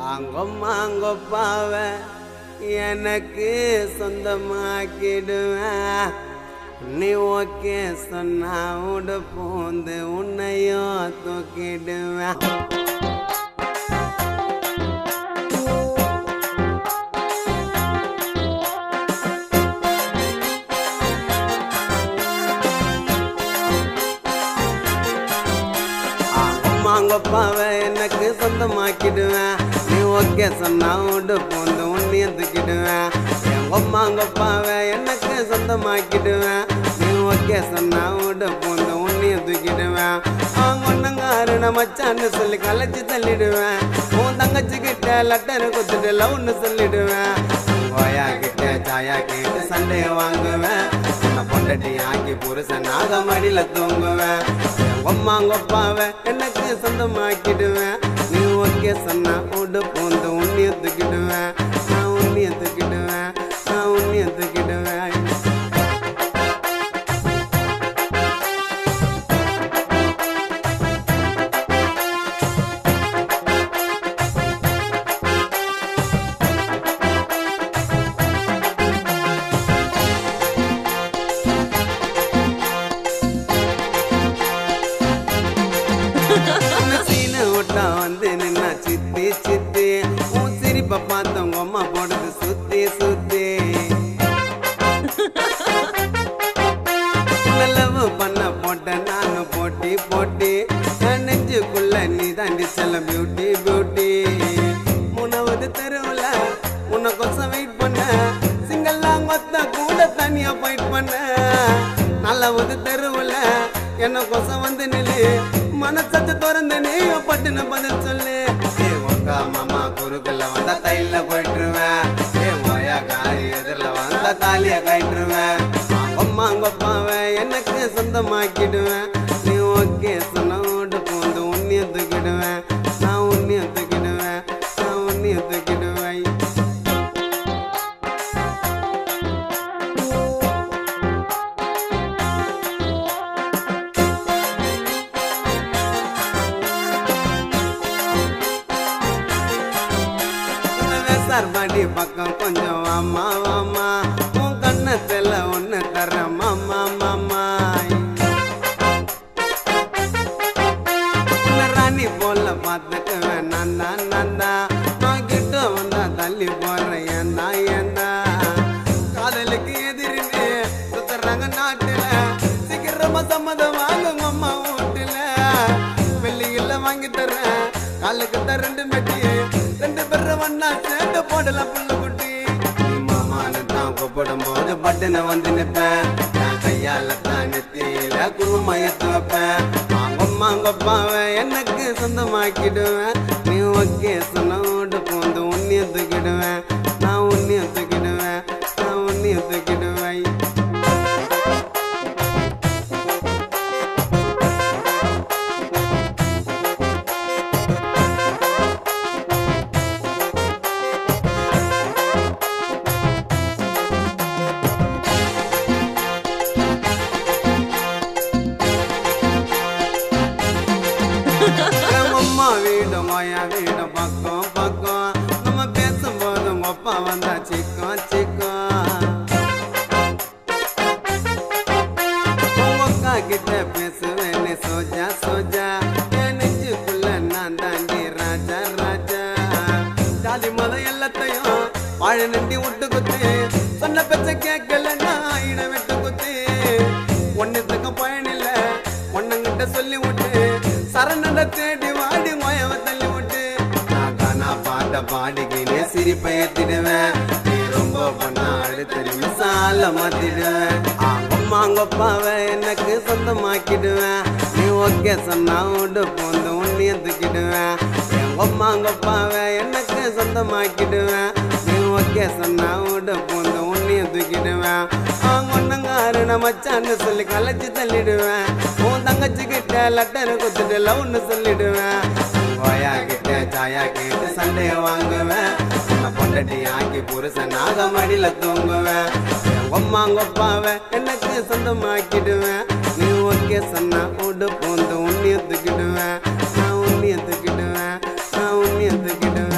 அங்கொம்மாங்கொப்பாவ எனக்கு சொந்தமாக்கிடுவேன். நீ ஓகே சொன்னா உட போந்து உன்னையும் தூக்கிடுவேன். அங்கொம்மாங்கொப்பாவ எனக்கு சொந்தமாக்கிடுவேன். நீ ஓகே சொன்னா உட போந்து உன்னையும் தூக்கிடுவேன். எங்கொம்மாங்கொப்பாவ எனக்கு சொந்தமாக்கிடுவேன். நீ ஓகே சொன்னா உட போந்து உன்னையும் தூக்கிடுவேன். ஒன்னங்காருன மச்சான்னு சொல்லி கலைச்சி தள்ளிடுவேன். உன் தங்கச்சி கிட்ட லட்டரு குத்துட்டு லவ்னு சொல்லிடுவேன். கோயா கிட்ட சாயா கேட்டு சண்டையை வாங்குவேன். உன்னை பொண்டட்டி ஆக்கி புருஷன் நாகமடியில தூங்குவேன். எங்கொம்மாங்கொப்பாவ எனக்கு சொந்தமாக்கிடுவேன். நீ ஓகே சொன்னா உட போந்து உன்னையும் தூக்கிடுவேன். நான் உன்னையும் தூக்கிடுவேன். நான் உன்னையும் தூக்கிடுவேன். வந்து நின்னா சித்தி சித்தி உன் சிரிப்ப பார்த்தவங்க அம்மா போடுது சுத்தி சுத்தி. லவ் பண்ண போட்ட நாங்க போட்டி போட்டி நெஞ்சுக்குள்ள நீ தாண்டி செல்ல பியூட்டி பியூட்டி. மூணாவது தெருவுல உன்னை கொசம் வெயிட் பண்ண சிங்கல்லா கொத்த கூட தனியா ஃபைட் பண்ண. நாலாவது தெருவுல என்ன கொசம் வந்து நில்லு மனசத்து திறந்து நீ பட்டுன்னு பதில் சொல்லு. உக்கா மாமா குறுக்கல்ல வந்தா தையில போயிட்டுருவேன். ஓயா காரி எதிரில வந்தா தாலிய கயிட்டுருவேன். அம்மாங்கொப்பாவ எனக்கு சொந்தமாக்கிடுவேன். நீ ஓகே சொன்னோடு போந்து உன்னையும் தூக்கிடுவேன். நான் உன்னையும் தூக்கிடுவேன். நான் உன்னையும் தூக்கிடுவேன். சார்பாடி பக்கம் கொஞ்சம் வாமா வாமா உன் கண்ணத்துல ஒண்ணு தர மாமா மாமா. ராணி போல பார்த்துக்குவேன் நந்தா நந்தா. நான் கிட்ட வந்தா தள்ளி போறேன் ஏந்தா ஏந்தா. காதலுக்கு எதிரின்னு சுத்துறாங்க நாட்டுல. சீக்கிரமா சம்மதம் வாங்குங்க அம்மா வீட்டுல. வெள்ளியில வாங்கி தர்றேன் காலுக்கு தான் 2 மெட்டி. 2 பேரும் ஒன்னா சேர்ந்து போடலாம் புள்ள குட்டி. மாமான்னு தான் கூப்பிடும் போது பட்டுன்னு வந்து நிற்பேன். நான் கையால தான் நெத்தியில குருமா எடுத்து வைப்பேன். அம்மாங்கொப்பாவ எனக்கு சொந்தமாக்கிடுவேன். நீ ஓகே சொன்னோடு போந்து உன்னையும் தூக்கிடுவேன். நான் உன்னையும் தூக்கிடுவேன். நான் உன்னையும் தூக்கிடுவேன். அம்மா வீடு மாயா வீடு பக்கம் பக்கம். நம்ம பேசும்போது அப்பா வந்தா சிக்கம் சிக்கம். அக்கா கிட்ட பேசுவேன் சோஜா சோஜா. என் நெஞ்சுக்குள்ள நான் தாண்டி ராஜா ராஜா. ஜாதி மதம் எல்லாத்தையும் வாழ நண்டி விட்டு குத்து. சொன்ன பேச்ச கேட்கல நான் ஆயிட விட்டு குத்து. ஒன்னுத்துக்கு பயனில்ல ஒன்னங்கிட்ட சொல்லி விட்டு சரணட தேடி வாடி மயவ தள்ளி விட்டு. நான் பாட்ட பாடிக்கினே சிரிப்பை ஏத்திடுவேன். நீ ரொம்ப பண்ணா அடுத்த நிமிஷால மாத்திடுவேன். அம்மாங்கொப்பாவ எனக்கு சொந்தமாக்கிடுவேன். நீ ஓகே சொன்னா உடு போந்து உன்னையும் தூக்கிடுவேன். எங்கொம்மாங்கொப்பாவ எனக்கு சொந்தமாக்கிடுவேன். நீ ஓகே சொன்னா உடு போந்து உன்னையும் தூக்கிடுவேன். ஒன்னங்காருன மச்சான்னு சொல்லி கலைச்சி தள்ளிடுவேன். உன் தங்கச்சி கிட்ட லட்டரு குத்துட்டு லவ்னு சொல்லிடுவேன். கோயா கிட்ட சாயா கேட்டு சண்டையை வாங்குவேன். உன்னை பொண்டட்டி ஆக்கி புருஷன் நாகமடியில தூங்குவேன். எங்கொம்மாங்கொப்பாவ எனக்கு சொந்தமாக்கிடுவேன். நீ ஓகே சொன்னா உடு போந்து உன்னையும் தூக்கிடுவேன். நான் உன்னையும் தூக்கிடுவேன். நான் உன்னையும் தூக்கிடுவேன்.